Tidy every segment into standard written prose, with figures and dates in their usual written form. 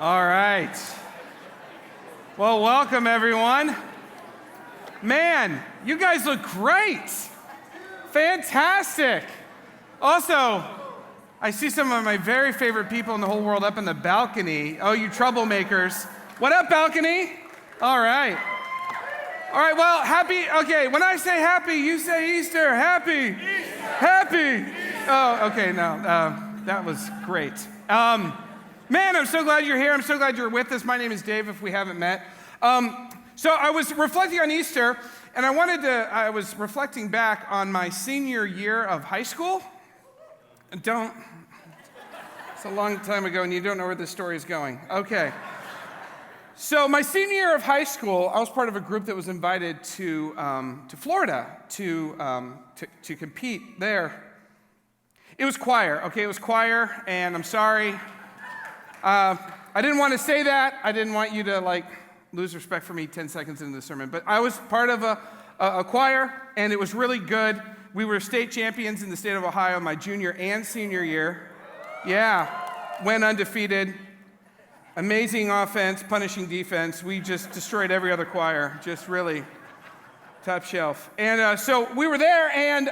All right. Well, welcome everyone. Man, you guys look great. Fantastic. Also, I see some of my very favorite people in the whole world up in the balcony. Oh, you troublemakers. What up, balcony? All right. All right, well, happy, okay, when I say happy, you say Easter. Happy. Easter. Happy. Easter. Oh, okay, no, that was great. Man, I'm so glad you're here. I'm so glad you're with us. My name is Dave, if we haven't met. So I was reflecting on Easter, and I was reflecting back on my senior year of high school. It's a long time ago, and you don't know where this story is going. Okay. So my senior year of high school, I was part of a group that was invited to Florida to compete there. It was choir, okay? It was choir, and I'm sorry. I didn't want to say that. I didn't want you to, lose respect for me 10 seconds into the sermon. But I was part of a choir, and it was really good. We were state champions in the state of Ohio my junior and senior year. Yeah, went undefeated. Amazing offense, punishing defense. We just destroyed every other choir, just really top shelf. And so we were there, and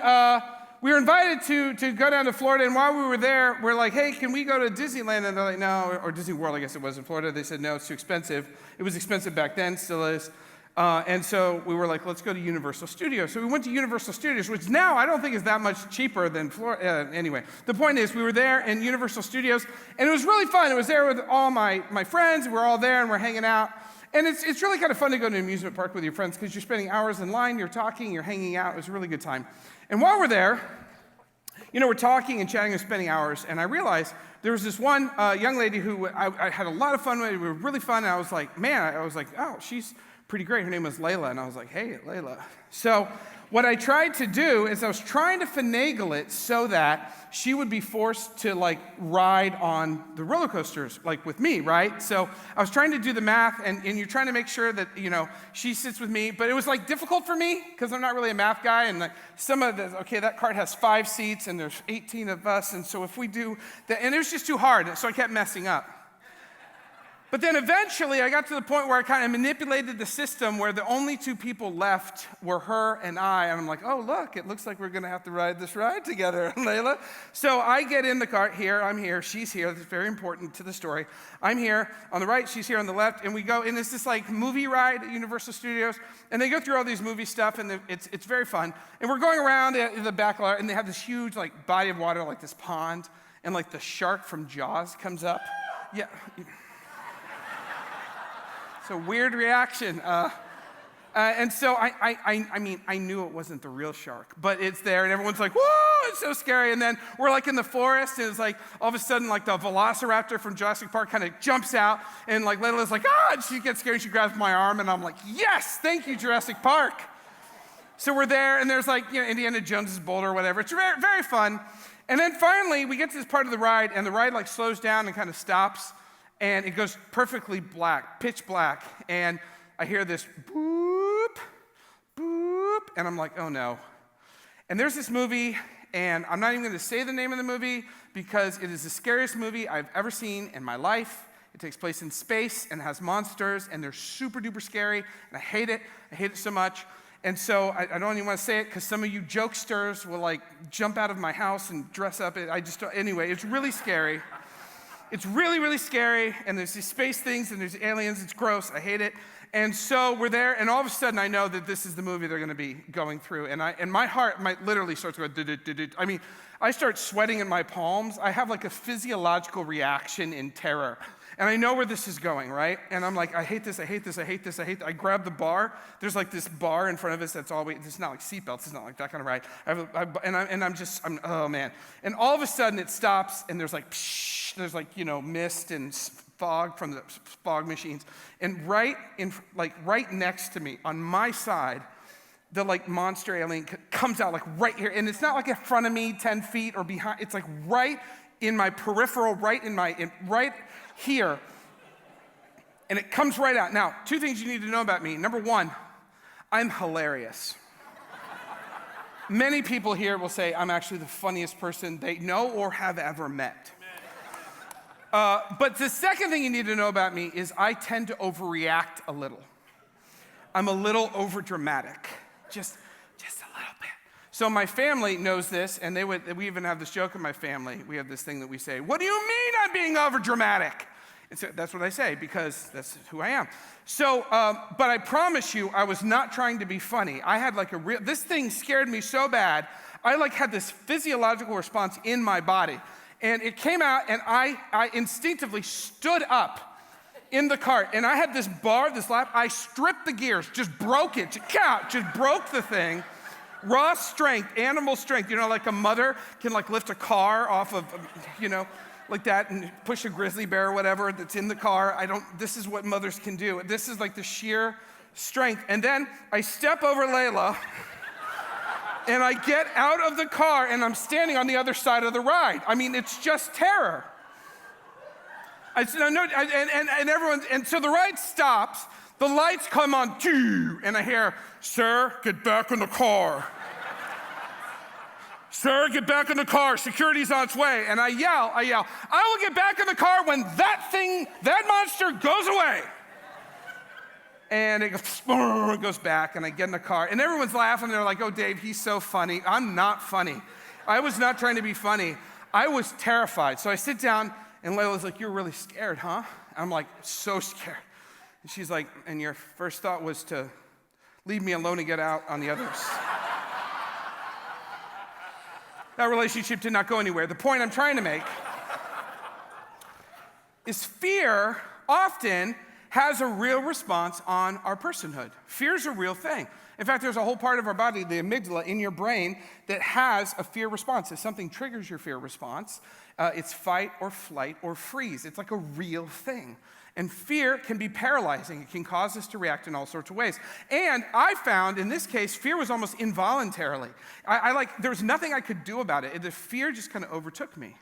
we were invited to go down to Florida. And while we were there, we're like, hey, can we go to Disneyland? And they're like, no, or Disney World, I guess it was in Florida. They said, no, it's too expensive. It was expensive back then, still is. And so we were like, let's go to Universal Studios. So we went to Universal Studios, which now I don't think is that much cheaper than Florida. Anyway, the point is we were there in Universal Studios, and it was really fun. It was there with all my friends. We're all there, and we're hanging out. And it's really kind of fun to go to an amusement park with your friends because you're spending hours in line, you're talking, you're hanging out. It was a really good time. And while we're there, we're talking and chatting and spending hours, and I realized there was this one young lady who I had a lot of fun with. We were really fun, and I was like, oh, she's pretty great. Her name was Layla, and I was like, hey, Layla. So what I tried to do is I was trying to finagle it so that she would be forced to ride on the roller coasters with me, right? So I was trying to do the math, and you're trying to make sure that, she sits with me, but it was difficult for me because I'm not really a math guy, and that cart has 5 seats, and there's 18 of us, and so if we do that, and it was just too hard, so I kept messing up. But then eventually I got to the point where I kind of manipulated the system where the only 2 people left were her and I. And I'm like, oh, look, it looks like we're going to have to ride this ride together, Layla. So I get in the cart here. I'm here. She's here. That's very important to the story. I'm here on the right. She's here on the left. And we go, and it's this movie ride at Universal Studios. And they go through all these movie stuff, and it's very fun. And we're going around the back, and they have this huge body of water, this pond. And the shark from Jaws comes up. Yeah. It's a weird reaction. And so I knew it wasn't the real shark, but it's there, and everyone's like, whoa, it's so scary. And then we're in the forest, and it's all of a sudden, the velociraptor from Jurassic Park kind of jumps out, and Layla's like, and she gets scared, and she grabs my arm, and I'm like, yes, thank you, Jurassic Park. So we're there, and there's Indiana Jones's boulder or whatever. It's very, very fun. And then finally, we get to this part of the ride, and the ride slows down and kind of stops. And it goes perfectly black, pitch black, and I hear this boop, boop, and I'm like, oh no. And there's this movie, and I'm not even going to say the name of the movie because it is the scariest movie I've ever seen in my life. It takes place in space and has monsters, and they're super duper scary, and I hate it. I hate it so much. And so I don't even want to say it because some of you jokesters will jump out of my house and dress up. Anyway, it's really scary. It's really, really scary, and there's these space things, and there's aliens. It's gross. I hate it. And so we're there, and all of a sudden I know that this is the movie they're going to be going through. And my heart literally starts going, I mean, I start sweating in my palms. I have a physiological reaction in terror. And I know where this is going, right? And I'm like, I hate this, I hate this, I hate this, I hate this. I grab the bar. There's this bar in front of us that's always, it's not like seatbelts, it's not like that kind of ride. Oh man. And all of a sudden it stops, and there's psh, there's mist and fog from the fog machines. And right next to me, on my side, the monster alien comes out right here. And it's not in front of me, 10 feet or behind. It's right in my peripheral, right here, and it comes right out. Now, 2 things you need to know about me. Number 1, I'm hilarious. Many people here will say I'm actually the funniest person they know or have ever met. But the second thing you need to know about me is I tend to overreact a little. I'm a little overdramatic, just a little bit. So my family knows this, and we even have this joke in my family. We have this thing that we say, "What do you mean I'm being overdramatic?" And so that's what I say, because that's who I am. So, but I promise you, I was not trying to be funny. I had like this thing scared me so bad, I like had this physiological response in my body. And it came out, and I instinctively stood up in the cart, and I had this bar, this lap, I stripped the gears, just broke it, just broke the thing. Raw strength, animal strength, like a mother can like lift a car off of, like that and push a grizzly bear or whatever that's in the car. This is what mothers can do. This is like the sheer strength. And then I step over Layla and I get out of the car and I'm standing on the other side of the ride. I mean, it's just terror. And so the ride stops, the lights come on, and I hear, "Sir, get back in the car. Sir, get back in the car, security's on its way." And I yell, "I will get back in the car when that monster goes away." And it goes back, and I get in the car, and everyone's laughing. They're like, "Oh, Dave, he's so funny." I'm not funny. I was not trying to be funny. I was terrified. So I sit down, and Layla's like, "You're really scared, huh?" I'm like, so scared. And she's like, "And your first thought was to leave me alone and get out on the others." That relationship did not go anywhere. The point I'm trying to make is fear often has a real response on our personhood. Fear's a real thing. In fact, there's a whole part of our body, the amygdala in your brain, that has a fear response. If something triggers your fear response, it's fight or flight or freeze. It's like a real thing. And fear can be paralyzing. It can cause us to react in all sorts of ways. And I found, in this case, fear was almost involuntarily. There was nothing I could do about it. The fear just kind of overtook me.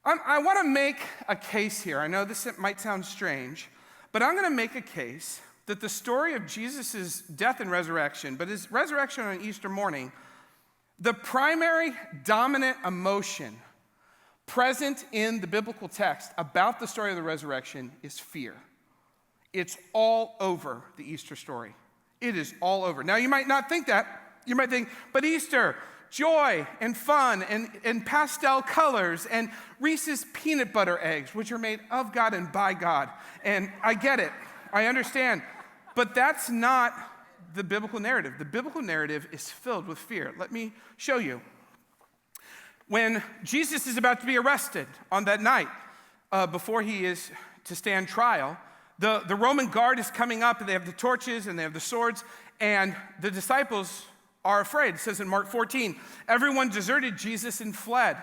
I want to make a case here. I know this might sound strange, but I'm going to make a case that the story of Jesus' death and resurrection, but his resurrection on Easter morning, the primary dominant emotion present in the biblical text about the story of the resurrection is fear. It's all over the Easter story. It is all over. Now, you might not think that. You might think, but Easter, joy and fun and pastel colors and Reese's peanut butter eggs, which are made of God and by God. And I get it. I understand. But that's not the biblical narrative. The biblical narrative is filled with fear. Let me show you. When Jesus is about to be arrested on that night, before he is to stand trial, the Roman guard is coming up, and they have the torches and they have the swords, and the disciples are afraid. It says in Mark 14, everyone deserted Jesus and fled.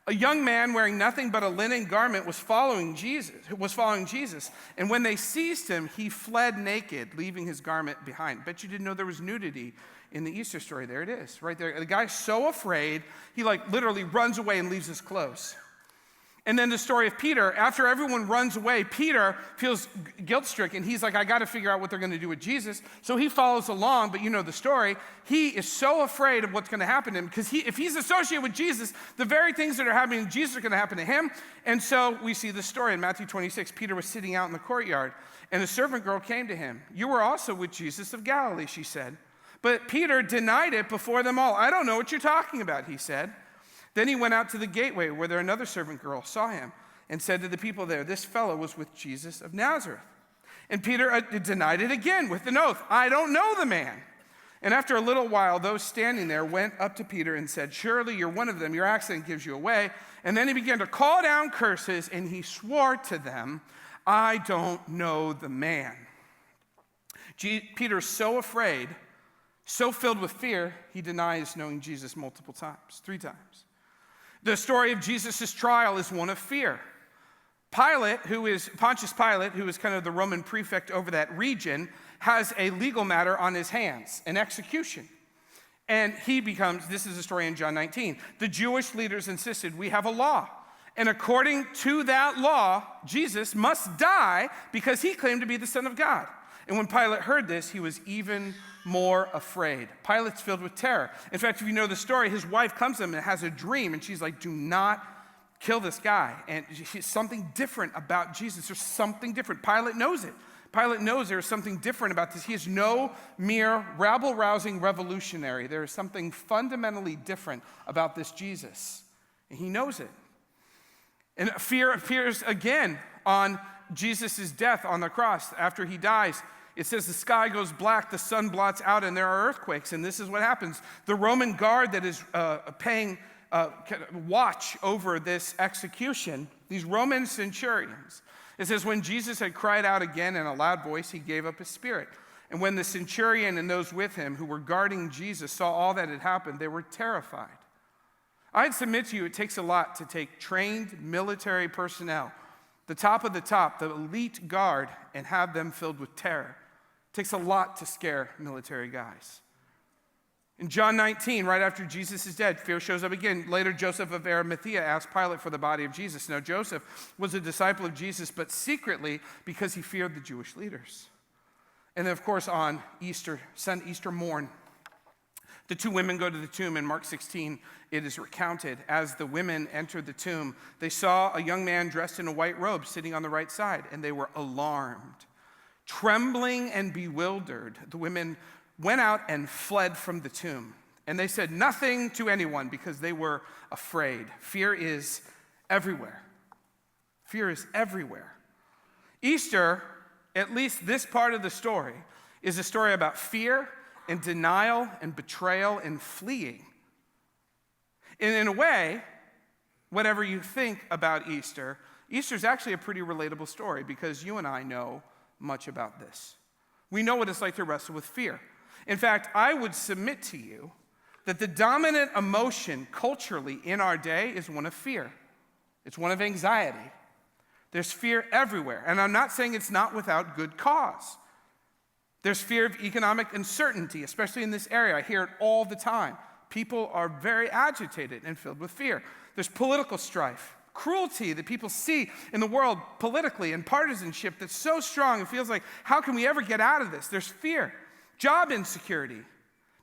A young man wearing nothing but a linen garment was following Jesus. And when they seized him, he fled naked, leaving his garment behind. Bet you didn't know there was nudity in the Easter story. There it is, right there. The guy's so afraid, he literally runs away and leaves his clothes. And then the story of Peter, after everyone runs away, Peter feels guilt-stricken. He's like, I got to figure out what they're going to do with Jesus. So he follows along, but you know the story. He is so afraid of what's going to happen to him because if he's associated with Jesus, the very things that are happening to Jesus are going to happen to him. And so we see the story in Matthew 26. Peter was sitting out in the courtyard, and a servant girl came to him. You were also with Jesus of Galilee, she said. But Peter denied it before them all. I don't know what you're talking about, he said. Then he went out to the gateway where another servant girl saw him and said to the people there, this fellow was with Jesus of Nazareth. And Peter denied it again with an oath. I don't know the man. And after a little while, those standing there went up to Peter and said, surely you're one of them. Your accent gives you away. And then he began to call down curses, and he swore to them, I don't know the man. Peter's so afraid, so filled with fear, he denies knowing Jesus multiple times, 3 times. The story of Jesus' trial is one of fear. Pontius Pilate, who is kind of the Roman prefect over that region, has a legal matter on his hands, an execution. And this is a story in John 19. The Jewish leaders insisted, we have a law. And according to that law, Jesus must die because he claimed to be the Son of God. And when Pilate heard this, he was even more afraid. Pilate's filled with terror. In fact, if you know the story, his wife comes to him and has a dream, and she's like, do not kill this guy. And something different about Jesus. There's something different. Pilate knows it. Pilate knows there's something different about this. He is no mere rabble-rousing revolutionary. There is something fundamentally different about this Jesus. And he knows it. And fear appears again on Jesus' death on the cross after he dies. It says the sky goes black, the sun blots out, and there are earthquakes. And this is what happens. The Roman guard that is paying watch over this execution, these Roman centurions, it says when Jesus had cried out again in a loud voice, he gave up his spirit. And when the centurion and those with him who were guarding Jesus saw all that had happened, they were terrified. I'd submit to you, it takes a lot to take trained military personnel, the top of the top, the elite guard, and have them filled with terror. It takes a lot to scare military guys. In John 19, right after Jesus is dead, fear shows up again. Later, Joseph of Arimathea asked Pilate for the body of Jesus. Now, Joseph was a disciple of Jesus, but secretly because he feared the Jewish leaders. And then, of course, on Easter morn, the two women go to the tomb. In Mark 16, it is recounted. As the women entered the tomb, they saw a young man dressed in a white robe sitting on the right side, and they were alarmed. Trembling and bewildered, the women went out and fled from the tomb. And they said nothing to anyone because they were afraid. Fear is everywhere. Fear is everywhere. Easter, at least this part of the story, is a story about fear and denial and betrayal and fleeing. And in a way, whatever you think about Easter, Easter is actually a pretty relatable story because you and I know much about this. We know what it's like to wrestle with fear. In fact, I would submit to you that the dominant emotion culturally in our day is one of fear. It's one of anxiety. There's fear everywhere. And I'm not saying it's not without good cause. There's fear of economic uncertainty, especially in this area. I hear it all the time. People are very agitated and filled with fear. There's political strife, cruelty that people see in the world politically, and partisanship that's so strong it feels like, how can we ever get out of this? There's fear. Job insecurity.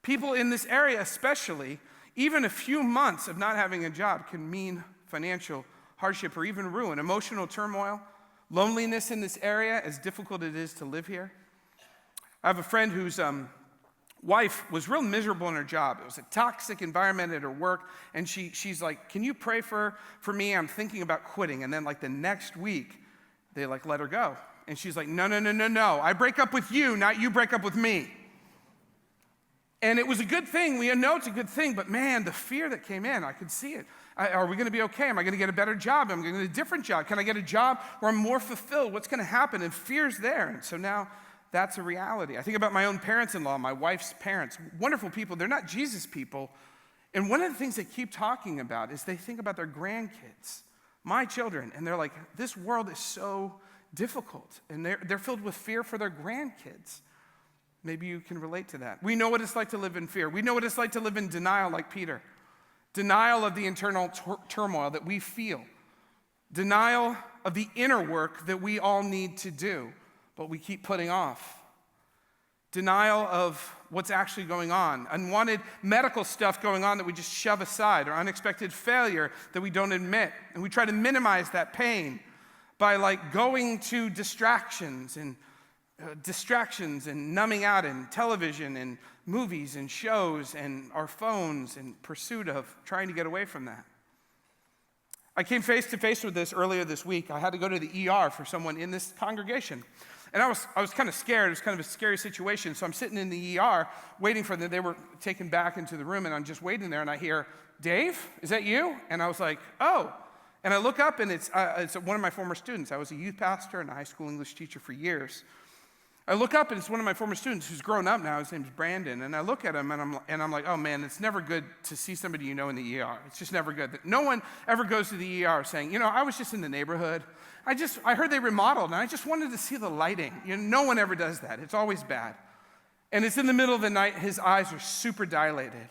People in this area especially, even a few months of not having a job can mean financial hardship or even ruin. Emotional turmoil, loneliness in this area, as difficult it is to live here. I have a friend whose wife was real miserable in her job. It was a toxic environment at her work, and she's like, can you pray for me? I'm thinking about quitting. And then like the next week, they like let her go. And she's like, no. I break up with you, not you break up with me. And it was a good thing. We know it's a good thing, but man, the fear that came in, I could see it. Are we going to be okay? Am I going to get a better job? Am I going to get a different job? Can I get a job where I'm more fulfilled? What's going to happen? And fear's there. And so now that's a reality. I think about my own parents-in-law, my wife's parents, wonderful people. They're not Jesus people. And one of the things they keep talking about is they think about their grandkids, my children, and they're like, this world is so difficult. And they're filled with fear for their grandkids. Maybe you can relate to that. We know what it's like to live in fear. We know what it's like to live in denial like Peter. Denial of the internal turmoil that we feel. Denial of the inner work that we all need to do, but we keep putting off. Denial of what's actually going on. Unwanted medical stuff going on that we just shove aside, or unexpected failure that we don't admit. And we try to minimize that pain by like going to distractions and numbing out in television and movies and shows and our phones in pursuit of trying to get away from that. I came face to face with this earlier this week. I had to go to the ER for someone in this congregation. And I was kind of scared. It was kind of a scary situation. So I'm sitting in the ER waiting for them. They were taken back into the room, and I'm just waiting there, and I hear, Dave, is that you? And I was like, oh. And I look up, and it's one of my former students. I was a youth pastor and a high school English teacher for years. I look up, and it's one of my former students who's grown up now. His name's Brandon. And I look at him, and I'm like, oh, man, it's never good to see somebody you know in the ER. It's just never good. No one ever goes to the ER saying, I was just in the neighborhood. I heard they remodeled, and I just wanted to see the lighting. No one ever does that. It's always bad. And it's in the middle of the night. His eyes are super dilated.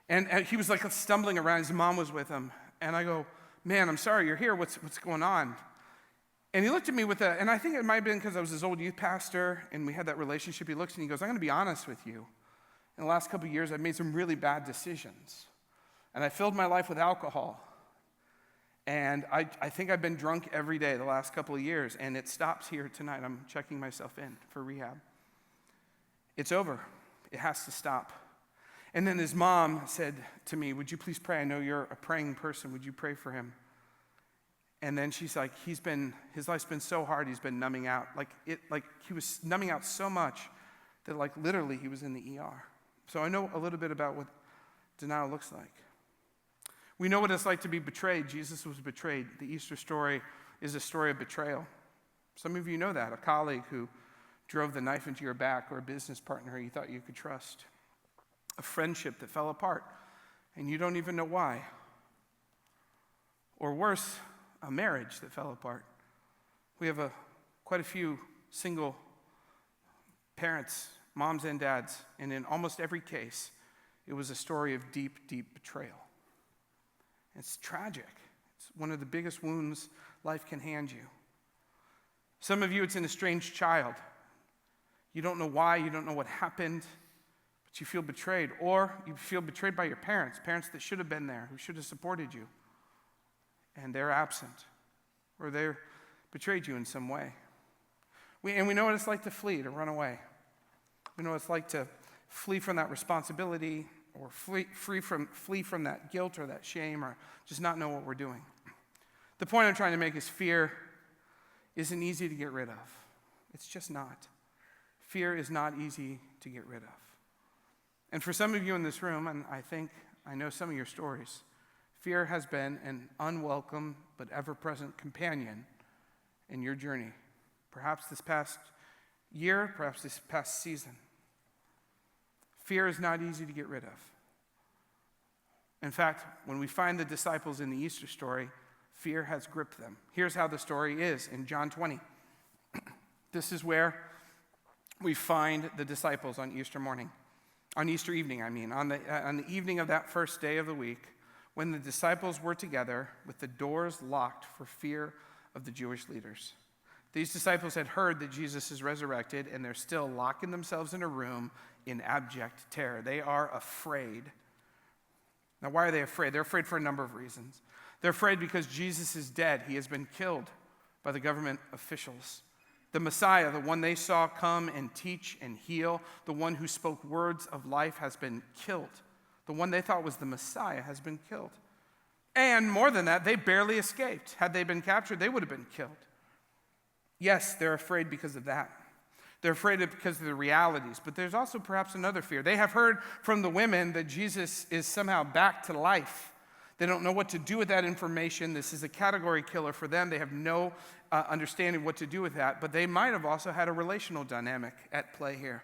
And he was like stumbling around. His mom was with him. And I go, man, I'm sorry you're here. What's going on? And he looked at me and I think it might have been because I was his old youth pastor, and we had that relationship. He looks and he goes, I'm going to be honest with you. In the last couple of years, I've made some really bad decisions. And I filled my life with alcohol. And I think I've been drunk every day the last couple of years, and it stops here tonight. I'm checking myself in for rehab. It's over. It has to stop. And then his mom said to me, would you please pray? I know you're a praying person. Would you pray for him? And then she's like, his life's been so hard, he's been numbing out. Like he was numbing out so much that like literally he was in the ER. So I know a little bit about what denial looks like. We know what it's like to be betrayed. Jesus was betrayed. The Easter story is a story of betrayal. Some of you know that. A colleague who drove the knife into your back, or a business partner you thought you could trust. A friendship that fell apart and you don't even know why. Or worse, a marriage that fell apart. We have quite a few single parents, moms and dads, and in almost every case, it was a story of deep, deep betrayal. It's tragic. It's one of the biggest wounds life can hand you. Some of you, it's an estranged child. You don't know why, you don't know what happened, but you feel betrayed. Or you feel betrayed by your parents that should have been there, who should have supported you. And they're absent, or they're betrayed you in some way. We know what it's like to flee, to run away. We know what it's like to flee from that responsibility, or flee from that guilt or that shame, or just not know what we're doing. The point I'm trying to make is fear isn't easy to get rid of. It's just not. Fear is not easy to get rid of. And for some of you in this room, and I know some of your stories, fear has been an unwelcome but ever-present companion in your journey. Perhaps this past year, perhaps this past season. Fear is not easy to get rid of. In fact, when we find the disciples in the Easter story, fear has gripped them. Here's how the story is in John 20. This is where we find the disciples on Easter morning. On Easter evening, on the evening of that first day of the week, when the disciples were together with the doors locked for fear of the Jewish leaders. These disciples had heard that Jesus is resurrected, and they're still locking themselves in a room in abject terror. They are afraid. Now, why are they afraid? They're afraid for a number of reasons. They're afraid because Jesus is dead. He has been killed by the government officials. The Messiah, the one they saw come and teach and heal, the one who spoke words of life, has been killed. The one they thought was the Messiah has been killed. And more than that, they barely escaped. Had they been captured, they would have been killed. Yes, they're afraid because of that. They're afraid because of the realities, but there's also perhaps another fear. They have heard from the women that Jesus is somehow back to life. They don't know what to do with that information. This is a category killer for them. They have no understanding what to do with that, but they might have also had a relational dynamic at play here.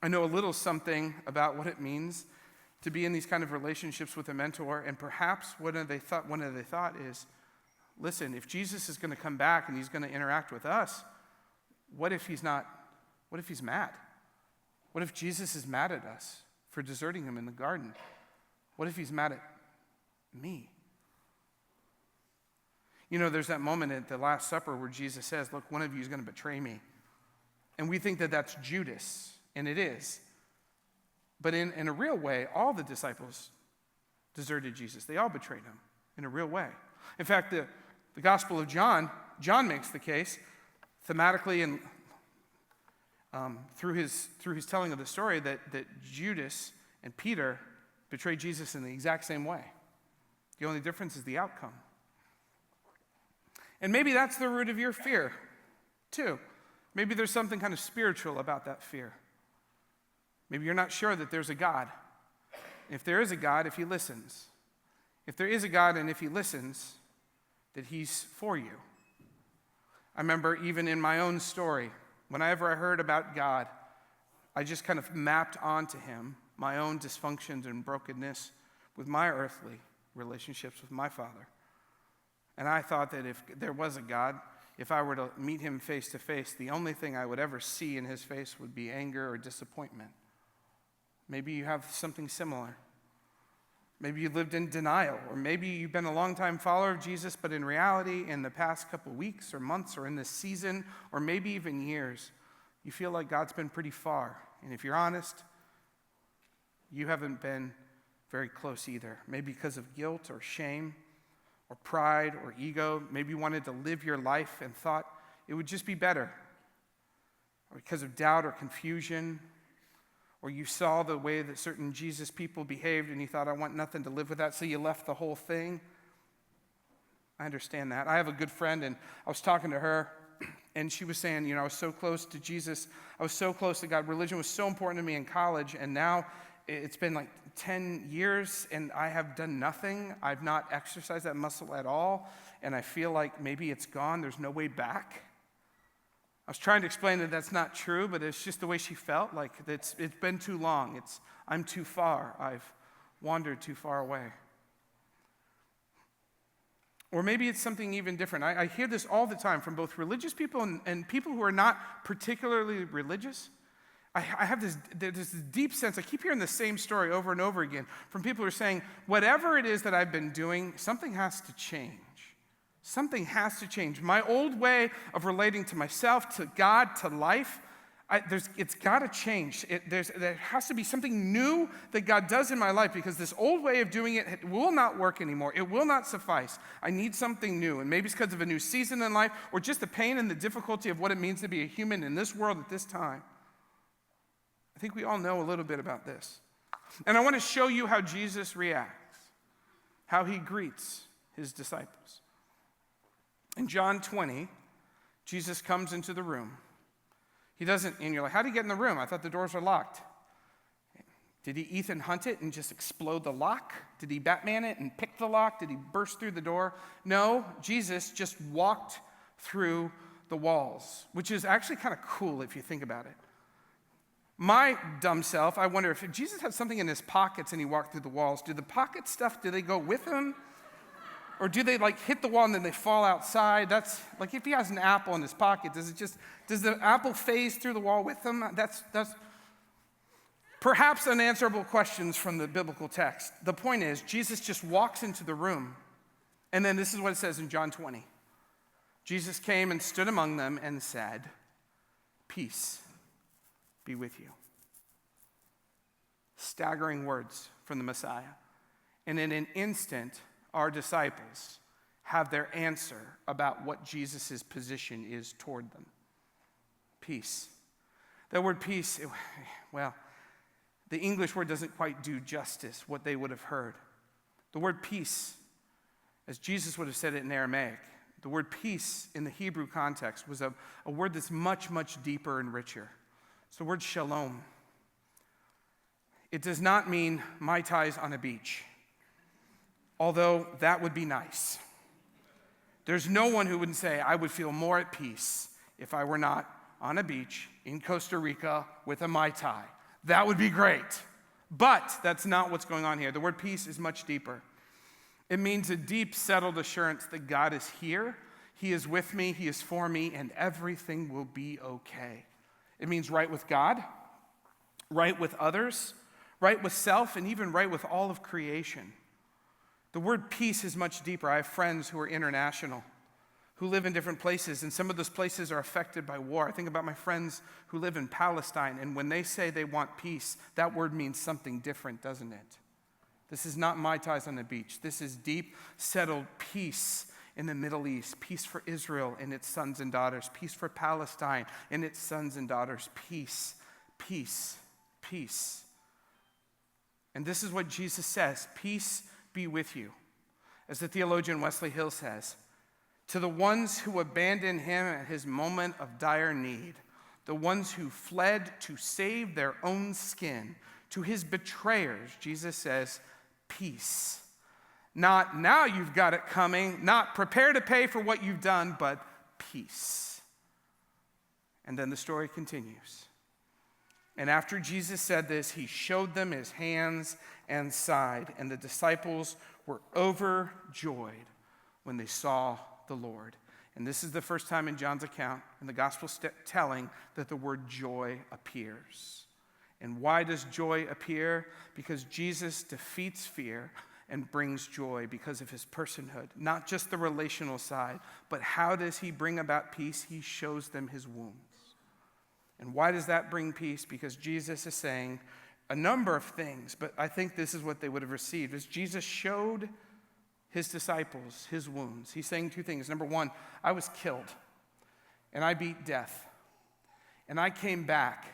I know a little something about what it means to be in these kind of relationships with a mentor, and perhaps one of they thought is, listen, if Jesus is going to come back and he's going to interact with us, what if he's mad? What if Jesus is mad at us for deserting him in the garden? What if he's mad at me? You know, there's that moment at the Last Supper where Jesus says, look, one of you is going to betray me. And we think that that's Judas, and it is. But in a real way, all the disciples deserted Jesus. They all betrayed him in a real way. In fact, the Gospel of John makes the case thematically and through his telling of the story that Judas and Peter betrayed Jesus in the exact same way. The only difference is the outcome. And maybe that's the root of your fear, too. Maybe there's something kind of spiritual about that fear. Maybe you're not sure that there's a God. If there is a God, if he listens. If there is a God and if he listens, that he's for you. I remember even in my own story, whenever I heard about God, I just kind of mapped onto him my own dysfunctions and brokenness with my earthly relationships with my father. And I thought that if there was a God, if I were to meet him face to face, the only thing I would ever see in his face would be anger or disappointment. Maybe you have something similar. Maybe you lived in denial, or maybe you've been a long-time follower of Jesus, but in reality, in the past couple weeks or months or in this season, or maybe even years, you feel like God's been pretty far. And if you're honest, you haven't been very close either. Maybe because of guilt or shame, or pride or ego. Maybe you wanted to live your life and thought it would just be better. Or because of doubt or confusion. Or you saw the way that certain Jesus people behaved and you thought, I want nothing to live with that, so you left the whole thing. I understand that. I have a good friend, and I was talking to her, and she was saying, I was so close to Jesus. I was so close to God. Religion was so important to me in college, and now it's been like 10 years, and I have done nothing. I've not exercised that muscle at all, and I feel like maybe it's gone. There's no way back. I was trying to explain that that's not true, but it's just the way she felt, like it's been too long. I'm too far. I've wandered too far away. Or maybe it's something even different. I hear this all the time from both religious people and people who are not particularly religious. I have this deep sense, I keep hearing the same story over and over again from people who are saying, whatever it is that I've been doing, something has to change. Something has to change. My old way of relating to myself, to God, to life, it's got to change. There has to be something new that God does in my life because this old way of doing it will not work anymore. It will not suffice. I need something new. And maybe it's because of a new season in life or just the pain and the difficulty of what it means to be a human in this world at this time. I think we all know a little bit about this. And I want to show you how Jesus reacts, how he greets his disciples. In John 20, Jesus comes into the room. He doesn't, and you're like, how did he get in the room? I thought the doors were locked. Did he Ethan Hunt it and just explode the lock? Did he Batman it and pick the lock? Did he burst through the door? No, Jesus just walked through the walls, which is actually kind of cool if you think about it. My dumb self, I wonder if Jesus had something in his pockets and he walked through the walls, do the pocket stuff, do they go with him? Or do they hit the wall and then they fall outside? That's like if he has an apple in his pocket, does the apple phase through the wall with him? That's perhaps unanswerable questions from the biblical text. The point is, Jesus just walks into the room. And then this is what it says in John 20. Jesus came and stood among them and said, peace be with you. Staggering words from the Messiah. And in an instant, our disciples have their answer about what Jesus' position is toward them. Peace. That word peace, the English word doesn't quite do justice what they would have heard. The word peace, as Jesus would have said it in Aramaic, the word peace in the Hebrew context was a word that's much, much deeper and richer. It's the word shalom. It does not mean Mai Tais on a beach. Although that would be nice. There's no one who wouldn't say, I would feel more at peace if I were not on a beach in Costa Rica with a Mai Tai. That would be great. But that's not what's going on here. The word peace is much deeper. It means a deep, settled assurance that God is here, he is with me, he is for me, and everything will be okay. It means right with God, right with others, right with self, and even right with all of creation. The word peace is much deeper. I have friends who are international, who live in different places, and some of those places are affected by war. I think about my friends who live in Palestine, and when they say they want peace, that word means something different, doesn't it? This is not Mai Tais on the beach. This is deep, settled peace in the Middle East, peace for Israel and its sons and daughters, peace for Palestine and its sons and daughters, peace, peace, peace. And this is what Jesus says, peace be with you. As the theologian Wesley Hill says, to the ones who abandoned him at his moment of dire need, the ones who fled to save their own skin, to his betrayers, Jesus says, peace. Not now you've got it coming, not prepare to pay for what you've done, but peace. And then the story continues. And after Jesus said this, he showed them his hands and side, and the disciples were overjoyed when they saw the Lord. And this is the first time in John's account in the gospel telling that the word joy appears. And why does joy appear? Because Jesus defeats fear and brings joy because of his personhood. Not just the relational side, but how does he bring about peace? He shows them his wounds. And why does that bring peace? Because Jesus is saying a number of things, but I think this is what they would have received. As Jesus showed his disciples, his wounds. He's saying two things. Number one, I was killed, and I beat death, and I came back.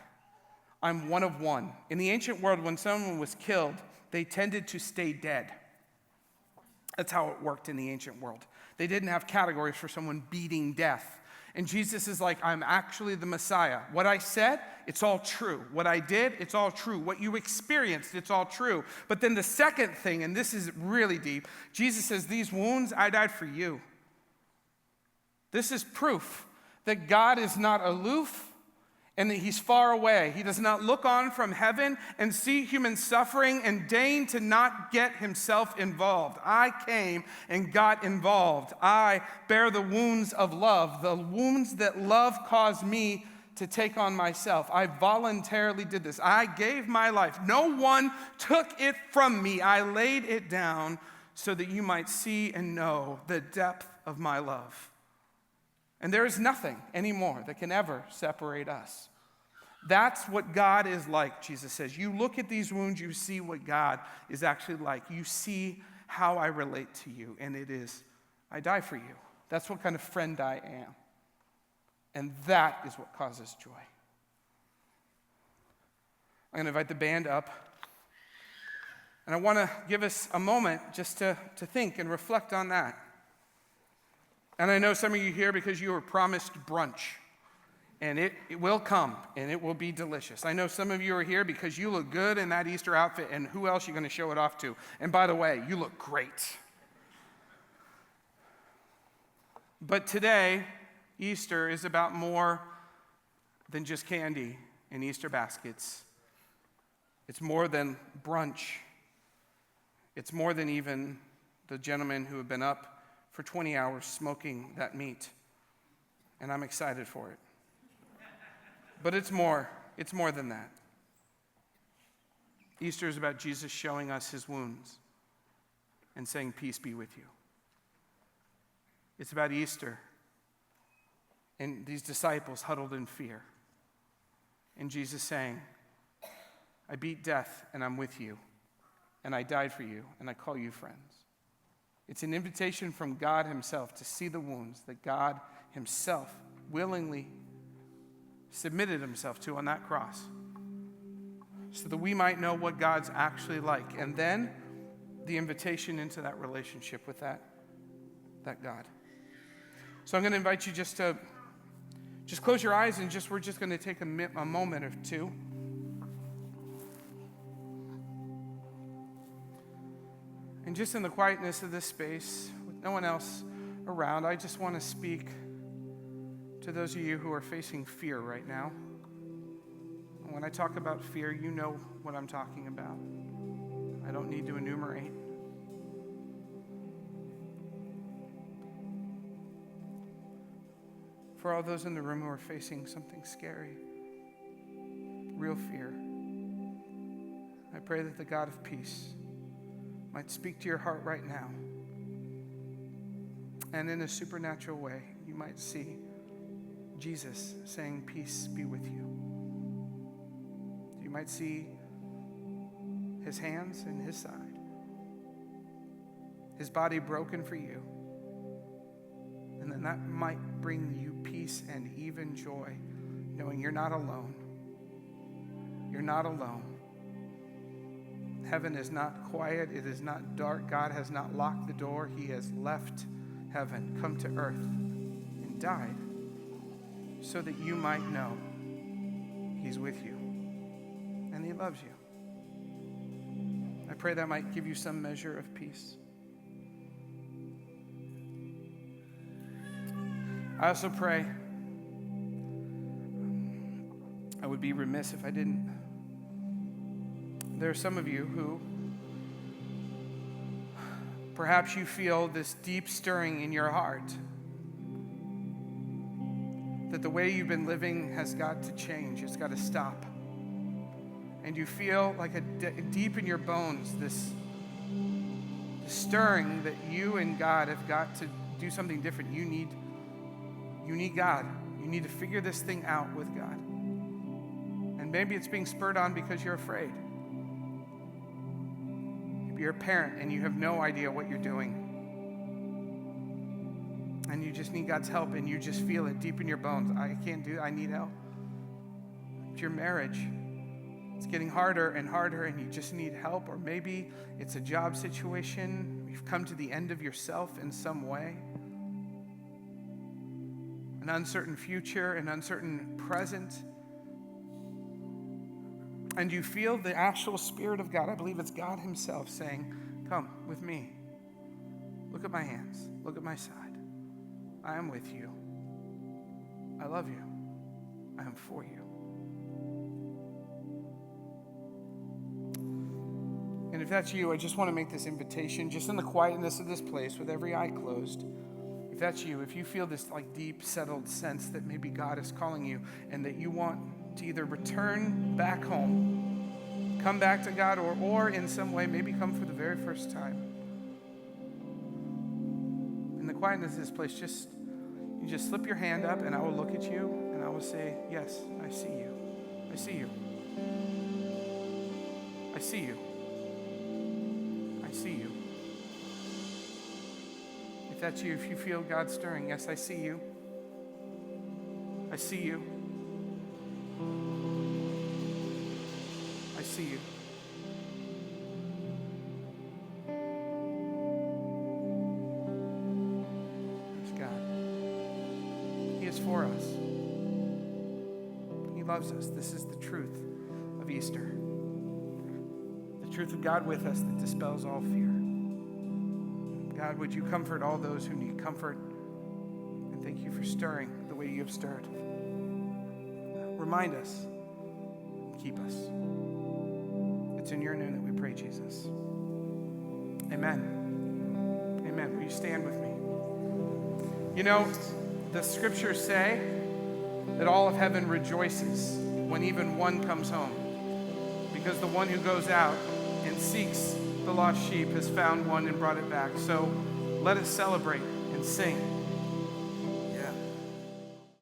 I'm one of one. In the ancient world, when someone was killed, they tended to stay dead. That's how it worked in the ancient world. They didn't have categories for someone beating death. And Jesus is like, I'm actually the Messiah. What I said, it's all true. What I did, it's all true. What you experienced, it's all true. But then the second thing, and this is really deep, Jesus says, these wounds, I died for you. This is proof that God is not aloof and that he's far away. He does not look on from heaven and see human suffering and deign to not get himself involved. I came and got involved. I bear the wounds of love, the wounds that love caused me to take on myself. I voluntarily did this. I gave my life. No one took it from me. I laid it down so that you might see and know the depth of my love. And there is nothing anymore that can ever separate us. That's what God is like, Jesus says. You look at these wounds, you see what God is actually like. You see how I relate to you, and it is, I die for you. That's what kind of friend I am. And that is what causes joy. I'm going to invite the band up. And I want to give us a moment just to think and reflect on that. And I know some of you here because you were promised brunch. And it will come, and it will be delicious. I know some of you are here because you look good in that Easter outfit, and who else are you going to show it off to? And by the way, you look great. But today, Easter is about more than just candy and Easter baskets. It's more than brunch. It's more than even the gentlemen who have been up for 20 hours smoking that meat. And I'm excited for it. But it's more than that. Easter is about Jesus showing us his wounds and saying, peace be with you. It's about Easter and these disciples huddled in fear. And Jesus saying, I beat death and I'm with you. And I died for you and I call you friends. It's an invitation from God himself to see the wounds that God himself willingly submitted himself to on that cross so that we might know what God's actually like. And then the invitation into that relationship with that God. So I'm going to invite you just close your eyes and we're just going to take a moment or two. And just in the quietness of this space, with no one else around, I just want to speak to those of you who are facing fear right now. And when I talk about fear, you know what I'm talking about. I don't need to enumerate. For all those in the room who are facing something scary, real fear, I pray that the God of peace might speak to your heart right now. And in a supernatural way, you might see Jesus saying, peace be with you. You might see his hands and his side, his body broken for you. And then that might bring you peace and even joy, knowing you're not alone. You're not alone. Heaven is not quiet. It is not dark. God has not locked the door. He has left heaven, come to earth, and died so that you might know he's with you and he loves you. I pray that might give you some measure of peace. I also pray, I would be remiss if I didn't. There are some of you who perhaps you feel this deep stirring in your heart that the way you've been living has got to change. It's got to stop. And you feel like deep in your bones this stirring that you and God have got to do something different. You need God. You need to figure this thing out with God. And maybe it's being spurred on because you're afraid. Maybe you're a parent and you have no idea what you're doing. and you just need God's help, and you just feel it deep in your bones. I can't do it. I need help. It's your marriage. It's getting harder and harder, and you just need help. Or maybe it's a job situation. You've come to the end of yourself in some way. An uncertain future, an uncertain present. And you feel the actual Spirit of God. I believe it's God himself saying, come with me. Look at my hands. Look at my side. I am with you. I love you. I am for you. And if that's you, I just want to make this invitation, just in the quietness of this place, with every eye closed. If that's you, if you feel this like deep, settled sense that maybe God is calling you and that you want to either return back home, come back to God, or in some way maybe come for the very first time. In the quietness of this place, you just slip your hand up and I will look at you and I will say, yes, I see you. I see you. I see you. I see you. If that's you, if you feel God stirring, yes, I see you. I see you. I see you. Praise God. He is for us. He loves us. This is the truth of Easter. The truth of God with us that dispels all fear. God, would you comfort all those who need comfort? And thank you for stirring the way you have stirred. Remind us. Keep us. It's in your name that we pray, Jesus. Amen. Amen. Will you stand with me? You know, the scriptures say that all of heaven rejoices when even one comes home, because the one who goes out and seeks the lost sheep has found one and brought it back. So let us celebrate and sing